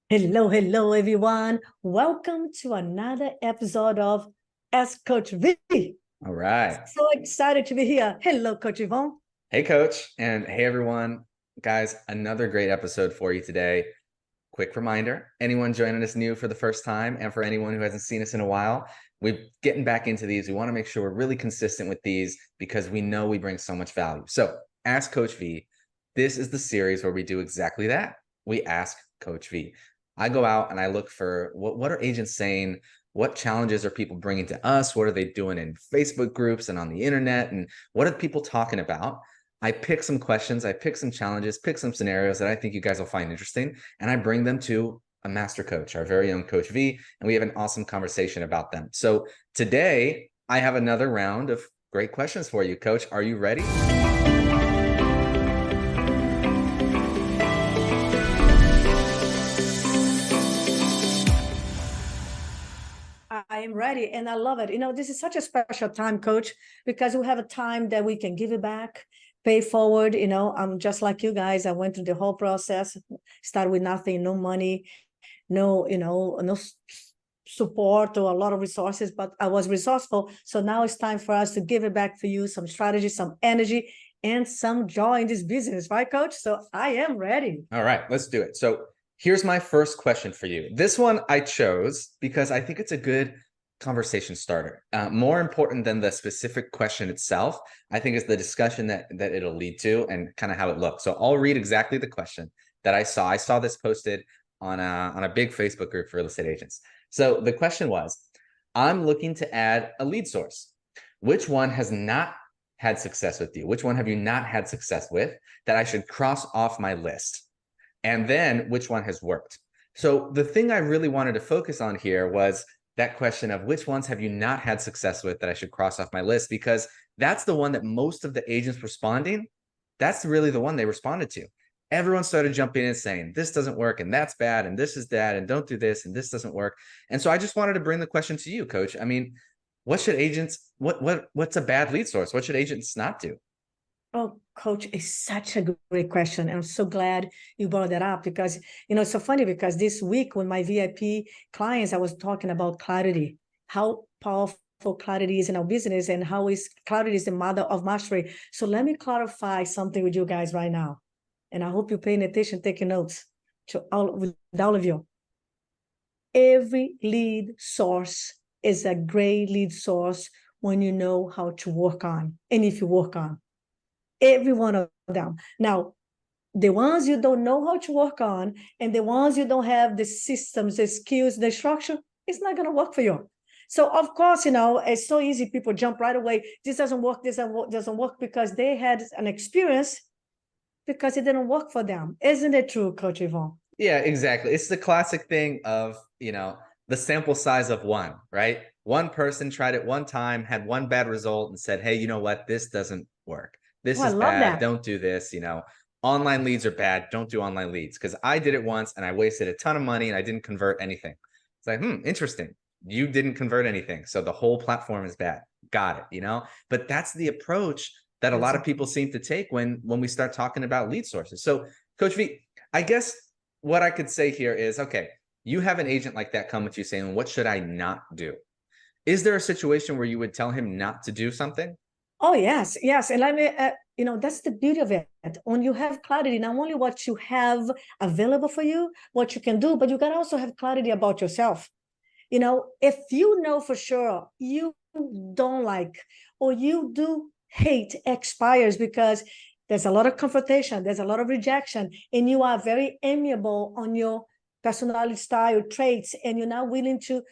Hello, everyone. Welcome to another episode of Ask Coach V. All right. So excited to be here. Hello, Coach Ivon. Hey, Coach, and hey, everyone. Guys, another great episode for you today. Quick reminder, anyone joining us new for the first time, and for anyone who hasn't seen us in a while, we're getting back into these. We want to make sure we're really consistent with these because we know we bring so much value. So, Ask Coach V, this is the series where we do exactly that. We ask Coach V. I go out and I look for what are agents saying? What challenges are people bringing to us? What are they doing in Facebook groups and on the internet? And what are people talking about? I pick some questions, I pick some challenges, pick some scenarios that I think you guys will find interesting, and I bring them to a master coach, our very own Coach V, and we have an awesome conversation about them. So today, I have another round of great questions for you, Coach. Are you ready? I am ready and I love it. This is such a special time, Coach, because we have a time that we can give it back, pay forward. I'm just like you guys. I went through the whole process, started with nothing, no money, no support or a lot of resources, but I was resourceful. So now it's time for us to give it back to you, some strategy, some energy, and some joy in this business, right, Coach? So I am ready. All right, let's do it. So here's my first question for you. This one I chose because I think it's a good conversation starter. More important than the specific question itself, I think is the discussion that it'll lead to and kind of how it looks. So I'll read exactly the question that I saw. I saw this posted on a big Facebook group for real estate agents. So the question was, I'm looking to add a lead source. Which one has not had success with you? Which one have you not had success with that I should cross off my list? And then which one has worked? So the thing I really wanted to focus on here was that question of which ones have you not had success with that I should cross off my list? Because that's the one that most of the agents responding, that's really the one they responded to. Everyone started jumping in and saying, this doesn't work, and that's bad, and this is that, and don't do this, and this doesn't work. And so I just wanted to bring the question to you, Coach. I mean, what should agents, what's a bad lead source? What should agents not do? Oh, Coach, it's such a great question. And I'm so glad you brought that up because, it's so funny because this week with my VIP clients, I was talking about clarity, how powerful clarity is in our business and how is clarity is the mother of mastery. So let me clarify something with you guys right now. And I hope you're paying attention, taking notes with all of you. Every lead source is a great lead source when you know how to work on, and if you work on every one of them. Now, the ones you don't know how to work on and the ones you don't have the systems, the skills, the structure, it's not going to work for you. So, of course, it's so easy. People jump right away. This doesn't work. This doesn't work because they had an experience because it didn't work for them. Isn't it true, Coach Ivon? Yeah, exactly. It's the classic thing of, the sample size of one, right? One person tried it one time, had one bad result and said, hey, you know what? This doesn't work. This Oh, I is love bad. that. Don't do this. Online leads are bad. Don't do online leads. Because I did it once and I wasted a ton of money and I didn't convert anything. It's like, interesting. You didn't convert anything. So the whole platform is bad. Got it, But that's the approach that a lot of people seem to take when we start talking about lead sources. So, Coach V, I guess what I could say here is, okay, you have an agent like that come with you saying, what should I not do? Is there a situation where you would tell him not to do something? Oh, yes. And let me, that's the beauty of it. When you have clarity, not only what you have available for you, what you can do, but you can also have clarity about yourself. If you know for sure you don't like or you do hate expires because there's a lot of confrontation, there's a lot of rejection, and you are very amiable on your personality style traits, and you're not willing to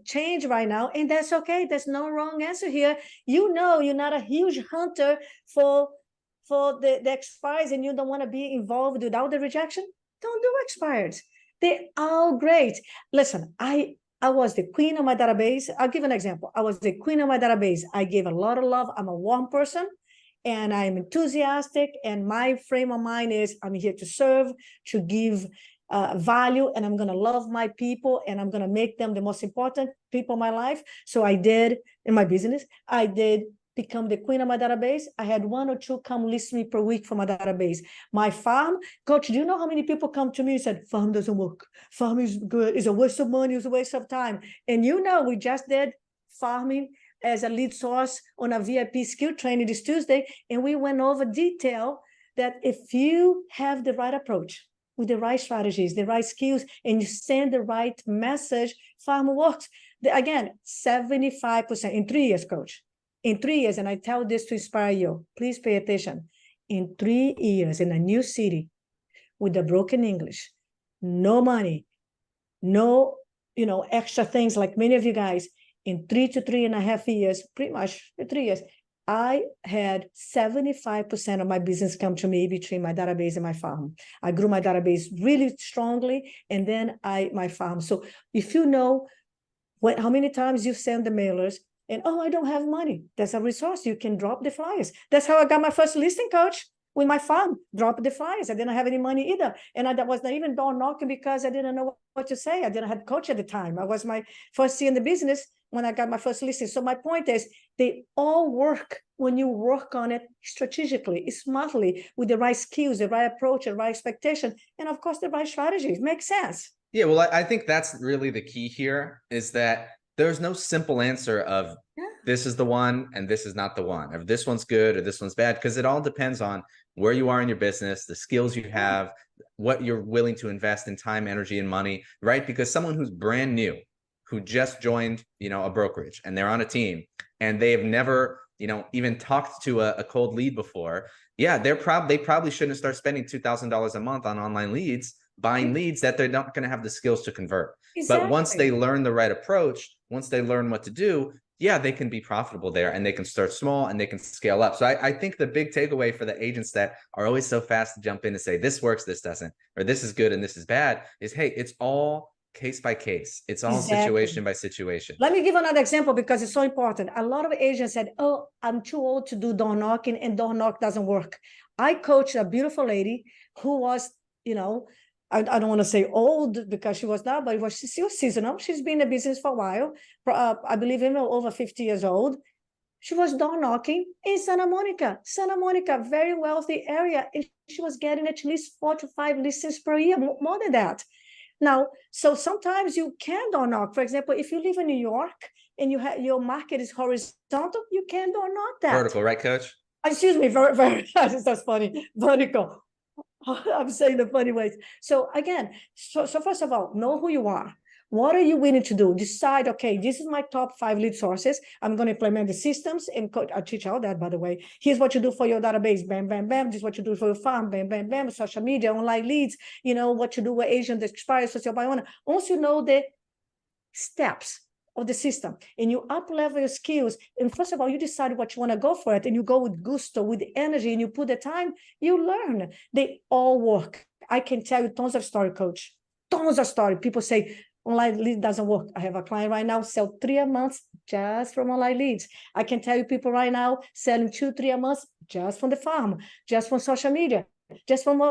change right now, and that's okay. There's no wrong answer here. You're not a huge hunter for the expires, and you don't want to be involved without the rejection. Don't do expires. They're all great. Listen, I was the queen of my database. I'll give an example. I was the queen of my database. I gave a lot of love. I'm a warm person and I'm enthusiastic. And my frame of mind is I'm here to serve, to give value, and I'm going to love my people and I'm going to make them the most important people in my life. So I did in my business. I did become the queen of my database. I had 1 or 2 come list me per week for my database. My farm, coach, do you know how many people come to me and said, farm doesn't work. Farm is good. It's a waste of money. It's a waste of time. And we just did farming as a lead source on a VIP skill training this Tuesday. And we went over detail that if you have the right approach, with the right strategies, the right skills, and you send the right message, farm works. Again, 75% in 3 years, coach. In 3 years, and I tell this to inspire you, please pay attention. In 3 years, in a new city, with the broken English, no money, no, extra things like many of you guys, in 3 to 3.5 years, pretty much 3 years, I had 75% of my business come to me between my database and my farm. I grew my database really strongly, and then my farm. So if you know how many times you send the mailers and, I don't have money, there's a resource. You can drop the flyers. That's how I got my first listing, coach, with my farm. Drop the flyers. I didn't have any money either. And I was not even door knocking because I didn't know what to say. I didn't have a coach at the time. I was my first year in the business when I got my first listing. So my point is, they all work when you work on it strategically, smartly, with the right skills, the right approach, the right expectation, and of course, the right strategies. Makes sense. Yeah, well, I think that's really the key here, is that there's no simple answer of this is the one and this is not the one, or this one's good or this one's bad, because it all depends on where you are in your business, the skills you have, what you're willing to invest in time, energy, and money, right? Because someone who's brand new, who just joined, a brokerage, and they're on a team, and they have never, even talked to a cold lead before. Yeah, they probably shouldn't start spending $2,000 a month on online leads, buying leads that they're not going to have the skills to convert. Exactly. But once they learn the right approach, once they learn what to do, yeah, they can be profitable there, and they can start small and they can scale up. So I think the big takeaway for the agents that are always so fast to jump in and say, this works, this doesn't, or this is good and this is bad, is, hey, it's all case by case. It's all situation by situation. Let me give another example because it's so important. A lot of agents said, I'm too old to do door knocking, and door knock doesn't work. I coached a beautiful lady who was, I don't want to say old because she was not, but she was seasonal. She's been in the business for a while. I believe even over 50 years old. She was door knocking in Santa Monica, very wealthy area. And she was getting at least 4 to 5 listings per year, more than that. Now, so sometimes you can door knock. For example, if you live in New York and your market is horizontal, you can door knock that. Vertical, right, coach? Excuse me, very that's funny. Vertical. I'm saying the funny ways. So again, so first of all, know who you are. What are you willing to do? Decide, okay, this is my top 5 lead sources. I'm going to implement the systems, and I'll teach all that, by the way. Here's what you do for your database. Bam, bam, bam. This is what you do for your farm. Bam, bam, bam. Social media, online leads. What you do with agent that expires, social buy owner. Once you know the steps of the system and you up level your skills, and first of all, you decide what you want to go for it, and you go with gusto, with energy, and you put the time, you learn. They all work. I can tell you tons of story, coach. Tons of story. People say, online lead doesn't work. I have a client right now sell 3 a month just from online leads. I can tell you people right now selling 2-3 a month just from the farm, just from social media, just from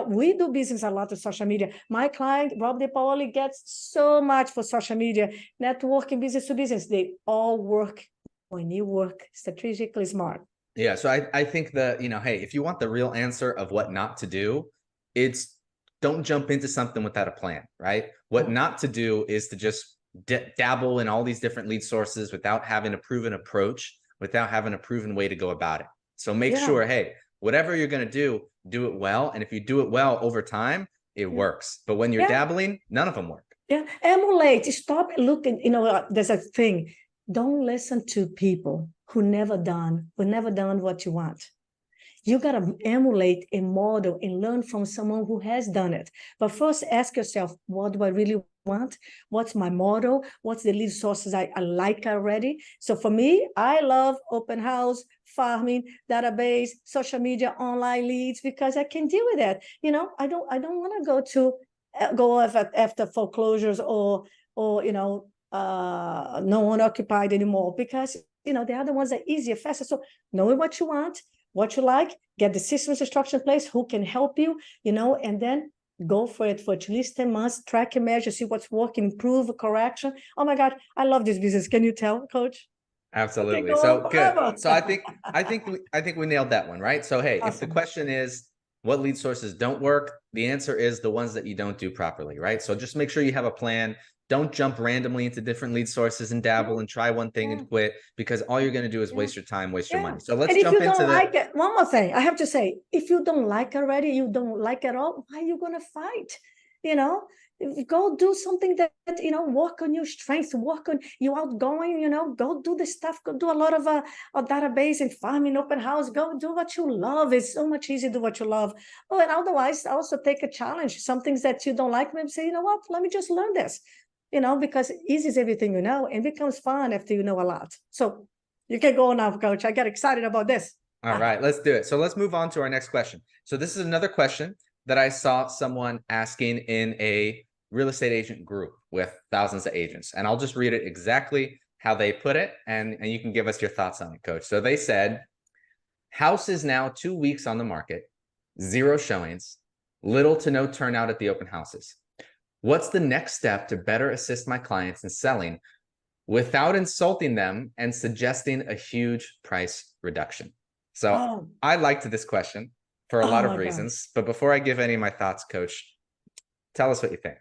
we do business a lot of social media. My client Rob DePaoli gets so much for social media, networking, business to business. They all work when you work strategically smart. Yeah, so I think that hey, if you want the real answer of what not to do, it's don't jump into something without a plan, right? What not to do is to just dabble in all these different lead sources without having a proven approach, without having a proven way to go about it. So make sure, hey, whatever you're going to do it well. And if you do it well over time, it works. But when you're dabbling, none of them work. Yeah, emulate. Stop looking. There's a thing. Don't listen to people who never done what you want. You got to emulate a model and learn from someone who has done it. But first, ask yourself, what do I really want? What's my model? What's the lead sources I like already? So for me, I love open house, farming, database, social media, online leads, because I can deal with that. I don't want to go after foreclosures or no one occupied anymore, because the other ones are easier, faster. So knowing what you want, what you like, get the systems and structure in place, who can help you, and then go for it for at least 10 months, track and measure, see what's working, improve, correction. Oh my God, I love this business. Can you tell, Coach? Absolutely. Go on So good. forever. So I think we nailed that one, right? So hey, if the Awesome. question is what lead sources don't work, the answer is the ones that you don't do properly, right? So just make sure you have a plan. Don't jump randomly into different lead sources and dabble and try one thing Yeah. and quit, because all you're going to do is Yeah. waste your time, waste your Yeah. money. So let's And if jump you into don't the like it, one more thing, I have to say, if you don't like already, you don't like at all, why are you going to fight? You know, go do something that, work on your strengths, work on you outgoing, go do the stuff, go do a lot of a database and farming, open house, go do what you love. It's so much easier to do what you love. Oh, and otherwise also take a challenge, some things that you don't like, maybe say, you know what, let me just learn this, because easy is everything and becomes fun after you know a lot. So you can go now, Coach. I get excited about this. All right, let's do it. So let's move on to our next question. So this is another question that I saw someone asking in a real estate agent group with thousands of agents. And I'll just read it exactly how they put it, and you can give us your thoughts on it, Coach. So they said, house is now 2 weeks on the market, 0 showings, little to no turnout at the open houses. What's the next step to better assist my clients in selling without insulting them and suggesting a huge price reduction? So I liked this question for a lot of reasons. But before I give any of my thoughts, Coach, tell us what you think.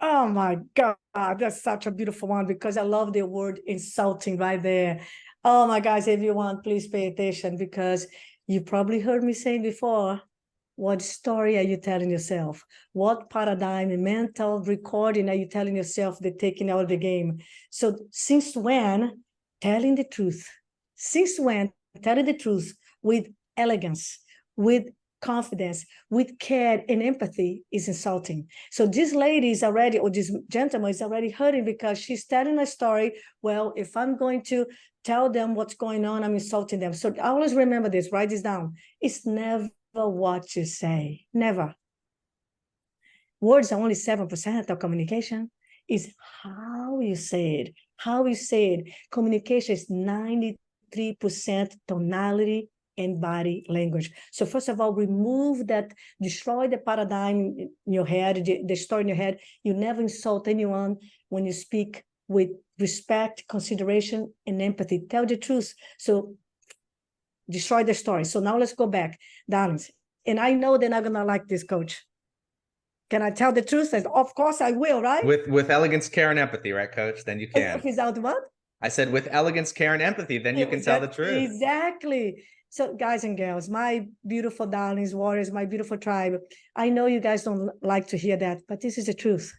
Oh my God, that's such a beautiful one, because I love the word insulting right there. Oh my guys, everyone, please pay attention, because you probably heard me say before, what story are you telling yourself? What paradigm and mental recording are you telling yourself they're taking out of the game? So since when telling the truth? Since when telling the truth with elegance, with confidence, with care and empathy is insulting? So this lady is already, or this gentleman is already hurting because she's telling a story. Well, if I'm going to tell them what's going on, I'm insulting them. So always remember this, write this down. It's never what you say, never. Words are only 7% of communication. Is how you say it, how you say it. Communication is 93% tonality and body language. So first of all, remove that, destroy the paradigm in your head, the story in your head. You never insult anyone when you speak with respect, consideration, and empathy. Tell the truth. So destroy the story. So now let's go back, darlings. And I know they're not gonna like this, Coach. Can I tell the truth? And of course I will, right? With elegance, care, and empathy, right, Coach? Then you can. Without what? I said with elegance, care, and empathy, then you can tell the truth. Exactly. So guys and girls, my beautiful darlings, warriors, my beautiful tribe, I know you guys don't like to hear that, but this is the truth.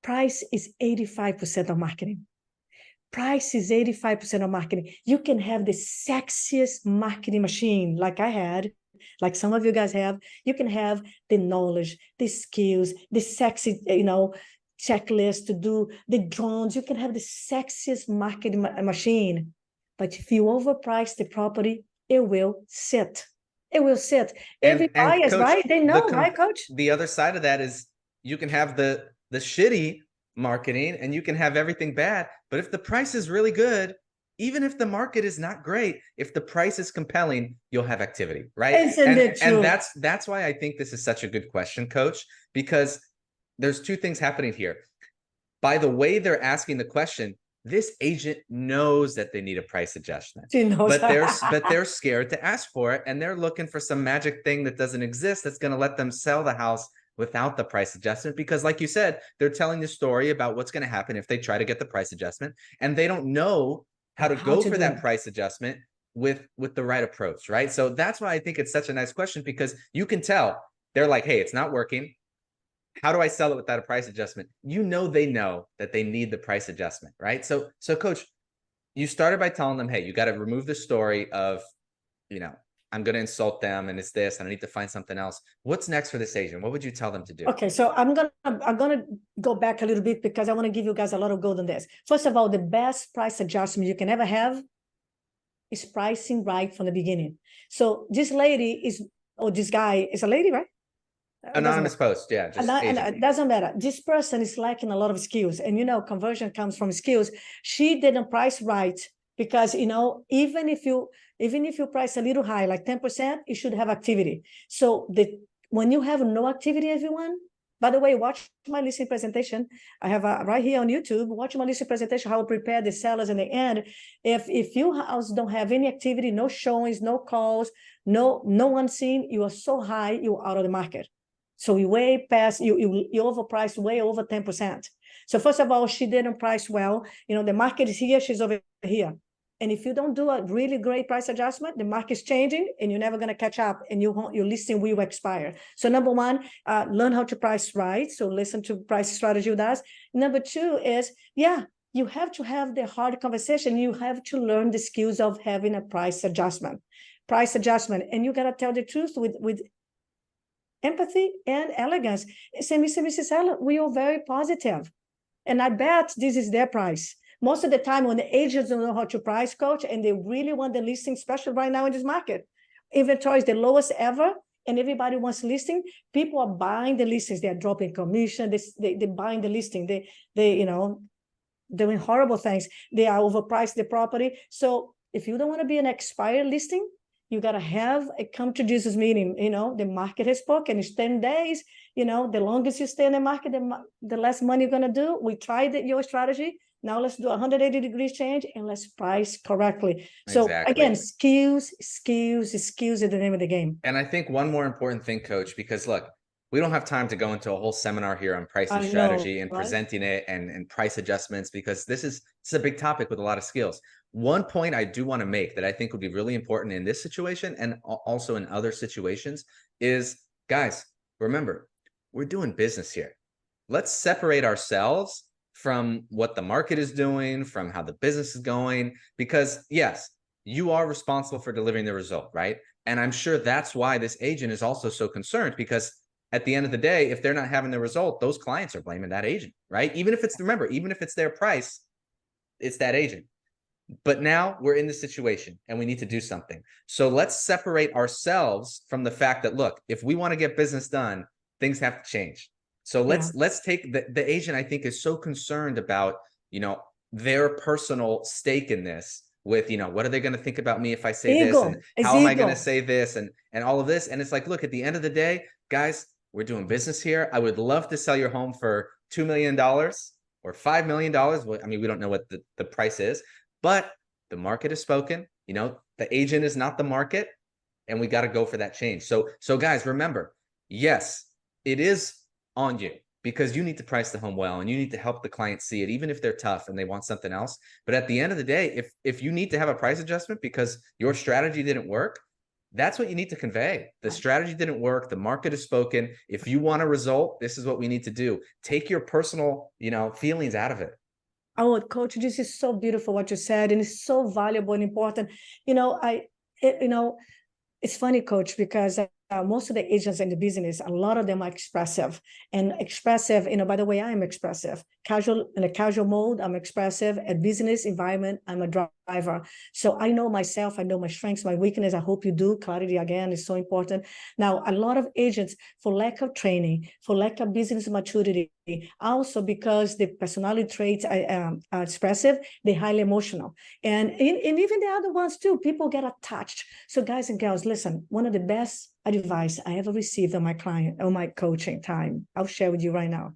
Price is 85% of marketing. Price is 85% of marketing. You can have the sexiest marketing machine like I had, like some of you guys have. You can have the knowledge, the skills, the sexy, checklist to do the drones. You can have the sexiest marketing machine. But if you overprice the property, it will sit. It will sit. Every buyers, Coach, right? They know, right, Coach? The other side of that is you can have the shitty marketing and you can have everything bad. But if the price is really good, even if the market is not great, if the price is compelling, you'll have activity, right? And that's why I think this is such a good question, Coach, because there's two things happening here. By the way they're asking the question, this agent knows that they need a price adjustment, but they're scared to ask for it, and they're looking for some magic thing that doesn't exist that's going to let them sell the house without the price adjustment. Because like you said, they're telling the story about what's going to happen if they try to get the price adjustment, and they don't know how to go for that price adjustment with the right approach, right? So that's why I think it's such a nice question, because you can tell they're like, hey, it's not working. How do I sell it without a price adjustment? They know that they need the price adjustment, right? So Coach, you started by telling them, hey, you got to remove the story of, I'm going to insult them and it's this, and I need to find something else. What's next for this agent? What would you tell them to do? Okay, so I'm gonna go back a little bit, because I want to give you guys a lot of gold on this. First of all, the best price adjustment you can ever have is pricing right from the beginning. So this lady this guy is a lady, right? Anonymous post, yeah. And it doesn't matter. This person is lacking a lot of skills, and conversion comes from skills. She didn't price right, because even if you price a little high, like 10%, you should have activity. So when you have no activity, everyone, By the way, watch my listing presentation. I have right here on YouTube. Watch my listing presentation, how I prepare the sellers in the end. If your house don't have any activity, no showings, no calls, no one seen, you are so high, you're out of the market. So you way past, you overpriced way over 10%. So first of all, she didn't price well. The market is here, she's over here. And if you don't do a really great price adjustment, the market's changing and you're never going to catch up and your listing will expire. So number one, learn how to price right. So listen to price strategy with us. Number two is, you have to have the hard conversation. You have to learn the skills of having a price adjustment. And you got to tell the truth with empathy and elegance. Say, Mr. and Mrs. Seller, we are very positive. And I bet this is their price. Most of the time when the agents don't know how to price, coach, and they really want the listing, especially right now in this market, inventory is the lowest ever, and everybody wants listing. People are buying the listings. They're dropping commission. They're buying the listing. They doing horrible things. They are overpriced the property. So if you don't want to be an expired listing, you got to have a come to Jesus meeting. The market has spoken. It's 10 days. The longest you stay in the market, the less money you're going to do. We tried your strategy. Now let's do 180 degrees change and let's price correctly. So Exactly. again, skills is the name of the game. And I think one more important thing, Coach, because look, we don't have time to go into a whole seminar here on pricing strategy and presenting it and price adjustments, because this is a big topic with a lot of skills. One point I do want to make that I think would be really important in this situation and also in other situations is, guys, remember, we're doing business here. Let's separate ourselves from what the market is doing, from how the business is going, because yes, you are responsible for delivering the result, right? And I'm sure that's why this agent is also so concerned, because at the end of the day, if they're not having the result, those clients are blaming that agent, right? Even if it's their price, it's that agent. But now we're in this situation and we need to do something. So let's separate ourselves from the fact that, look, if we want to get business done, things have to change. So let's take the agent, I think, is so concerned about, their personal stake in this with, what are they going to think about me if I say this? And how am I going to say this? And all of this. And it's like, look, at the end of the day, guys, we're doing business here. I would love to sell your home for $2 million or $5 million. Well, I mean, we don't know what the price is, but the market has spoken. The agent is not the market, and we got to go for that change. So guys, remember, yes, it is on you, because you need to price the home well and you need to help the client see it, even if they're tough and they want something else. But at the end of the day, if you need to have a price adjustment because your strategy didn't work, that's what you need to convey. The strategy didn't work. The market has spoken. If you want a result, this is what we need to do. Take your personal, feelings out of it. Oh, Coach, this is so beautiful what you said, and it's so valuable and important. It's funny, Coach, because most of the agents in the business, a lot of them are expressive. And expressive, by the way, I am expressive. In a casual mode, I'm expressive. At business environment, I'm a driver. So I know myself, I know my strengths, my weakness. I hope you do. Clarity, again, is so important. Now, a lot of agents, for lack of training, for lack of business maturity, also because the personality traits are expressive, they're highly emotional. And even the other ones too, people get attached. So guys and girls, listen, one of the best advice I ever received on my coaching time, I'll share with you right now.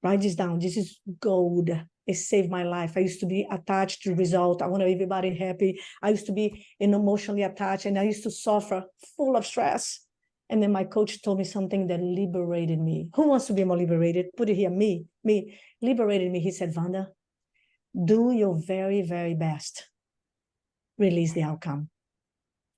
Write this down. This is gold. It saved my life. I used to be attached to result. I want everybody happy. I used to be emotionally attached, and I used to suffer, full of stress. And then my coach told me something that liberated me. Who wants to be more liberated? Put it here, me, liberated me. He said, Vanda, do your very, very best. Release the outcome.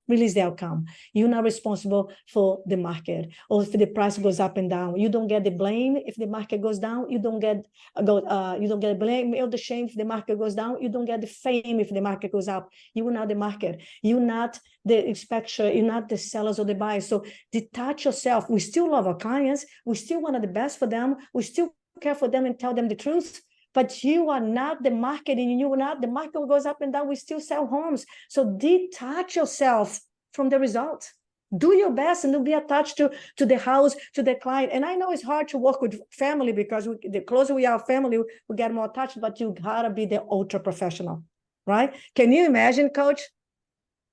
Release the outcome. You're not responsible for the market, or if the price goes up and down. You don't get the blame if the market goes down. You don't get the blame or the shame if the market goes down. You don't get the fame if the market goes up. You are not the market. You're not the inspector. You're not the sellers or the buyers. So detach yourself. We still love our clients. We still want the best for them. We still care for them and tell them the truth. But you are not the market, and you are not, the market goes up and down. We still sell homes. So detach yourself from the result. Do your best and don't be attached to the house, to the client. And I know it's hard to work with family, because the closer we are family, we get more attached, but you gotta be the ultra professional, right? Can you imagine, Coach?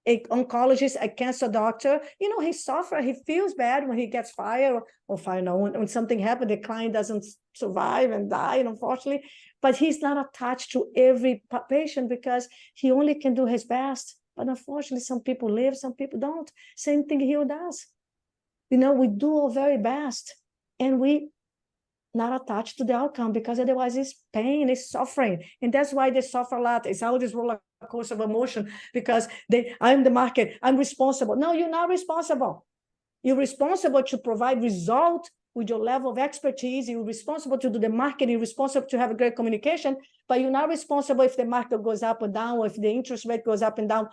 a oncologist, a cancer doctor, he suffers, he feels bad when he gets fired or fired, no, when something happens, the client doesn't survive and die, unfortunately, but he's not attached to every patient because he only can do his best. But unfortunately, some people live, some people don't. Same thing he does. We do our very best, and we not attached to the outcome, because otherwise it's pain, it's suffering. And that's why they suffer a lot. It's all this roller coaster of emotion, because I'm the market, I'm responsible. No, you're not responsible. You're responsible to provide result with your level of expertise. You're responsible to do the marketing. You're responsible to have a great communication, but you're not responsible if the market goes up or down, or if the interest rate goes up and down.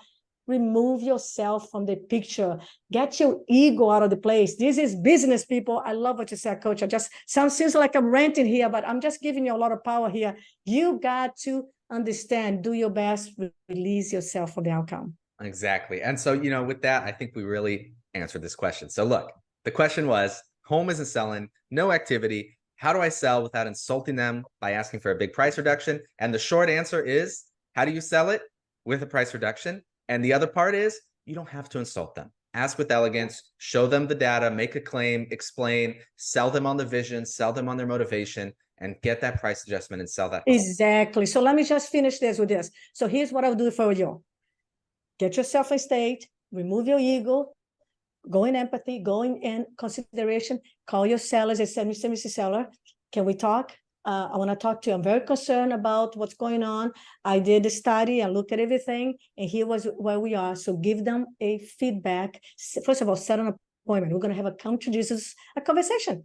Remove yourself from the picture. Get your ego out of the place. This is business, people. I love what you said, Coach. Seems like I'm ranting here, but I'm just giving you a lot of power here. You got to understand, do your best, release yourself from the outcome. Exactly. And so, with that, I think we really answered this question. So look, the question was, home isn't selling, no activity. How do I sell without insulting them by asking for a big price reduction? And the short answer is, how do you sell it? With a price reduction. And the other part is, you don't have to insult them. Ask with elegance, show them the data, make a claim, explain, sell them on the vision, sell them on their motivation, and get that price adjustment and sell that home. Exactly. So let me just finish this with this. So here's what I'll do for you. Get yourself in state, remove your ego, go in empathy, go in consideration, call your sellers and say, Mr. Seller, can we talk? I want to talk to you. I'm very concerned about what's going on. I did a study, I looked at everything, and here was where we are. So give them a feedback. First of all, set an appointment. We're going to have a come to Jesus, a conversation.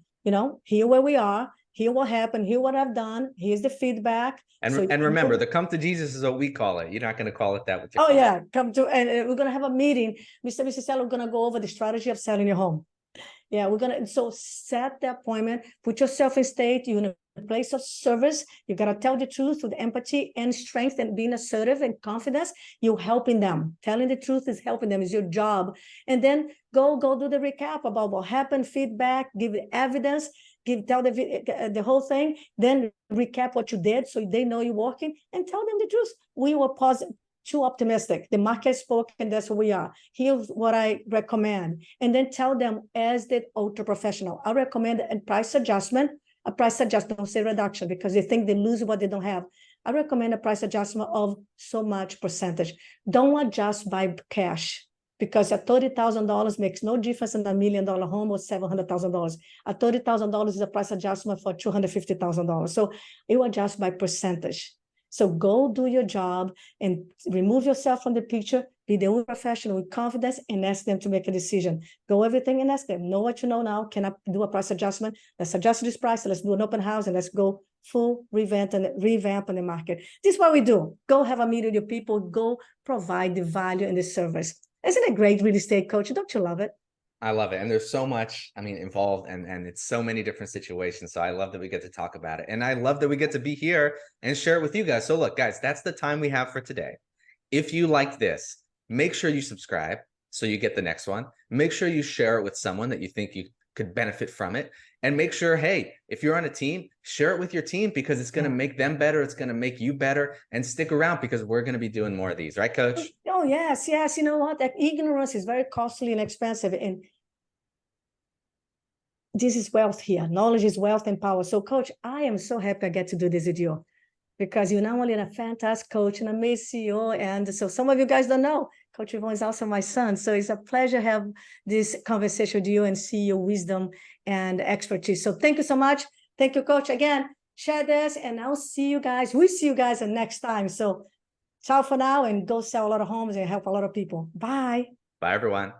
Here where we are, here what happened, here what I've done, here's the feedback. And remember, the come to Jesus is what we call it. You're not going to call it that with your client. Yeah, and we're going to have a meeting. Mr. Seller, we're going to go over the strategy of selling your home. Yeah, so set the appointment, put yourself in state, you're in a place of service. You got to tell the truth with empathy and strength and being assertive and confidence. You're helping them. Telling the truth is helping them, is your job. And then go do the recap about what happened, feedback, give evidence, tell the whole thing, then recap what you did so they know you're working, and tell them the truth. We were too optimistic. The market spoke, and that's what we are. Here's what I recommend. And then tell them, as the ultra professional, I recommend a price adjustment, don't say reduction, because they think they lose what they don't have. I recommend a price adjustment of so much percentage. Don't adjust by cash, because a $30,000 makes no difference in $1 million home or $700,000. A $30,000 is a price adjustment for $250,000. So you adjust by percentage. So go do your job and remove yourself from the picture, be the only professional with confidence, and ask them to make a decision. Go everything and ask them, know what you know now, can I do a price adjustment? Let's adjust this price, let's do an open house, and let's go full revamp on the market. This is what we do. Go have a meeting with your people, go provide the value and the service. Isn't it great, real estate coach? Don't you love it? I love it. And there's so much, involved, and it's so many different situations. So I love that we get to talk about it. And I love that we get to be here and share it with you guys. So look, guys, that's the time we have for today. If you like this, make sure you subscribe so you get the next one. Make sure you share it with someone that you think you could benefit from it. And make sure, hey, if you're on a team, share it with your team, because it's going to make them better. It's going to make you better. And stick around, because we're going to be doing more of these. Right, Coach? Oh, yes. You know what? That ignorance is very costly and expensive. And this is wealth here. Knowledge is wealth and power. So, Coach, I am so happy I get to do this with you, because you're not only a fantastic coach and amazing CEO. And so some of you guys don't know, Coach Ivon is also my son. So it's a pleasure to have this conversation with you and see your wisdom and expertise. So thank you so much. Thank you, Coach. Again, share this, and I'll see you guys. We'll see you guys next time. So ciao for now, and go sell a lot of homes and help a lot of people. Bye. Bye, everyone.